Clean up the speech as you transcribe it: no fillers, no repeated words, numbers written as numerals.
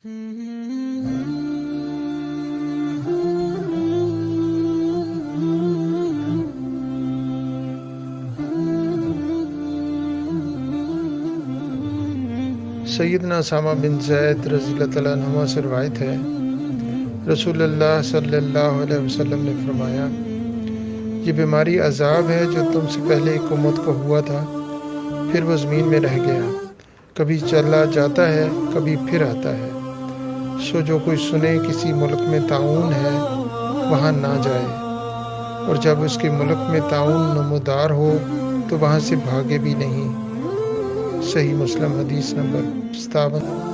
سیدنا اسامہ بن زید رضی اللہ تعالیٰ عنہ سے روایت ہے، رسول اللہ صلی اللہ علیہ وسلم نے فرمایا، یہ بیماری عذاب ہے جو تم سے پہلے ایک امت کو ہوا تھا، پھر وہ زمین میں رہ گیا، کبھی چلا جاتا ہے کبھی پھر آتا ہے، سو جو کوئی سنے کسی ملک میں طاعون ہے وہاں نہ جائے، اور جب اس کے ملک میں طاعون نمودار ہو تو وہاں سے بھاگے بھی نہیں۔ صحیح مسلم حدیث نمبر 57۔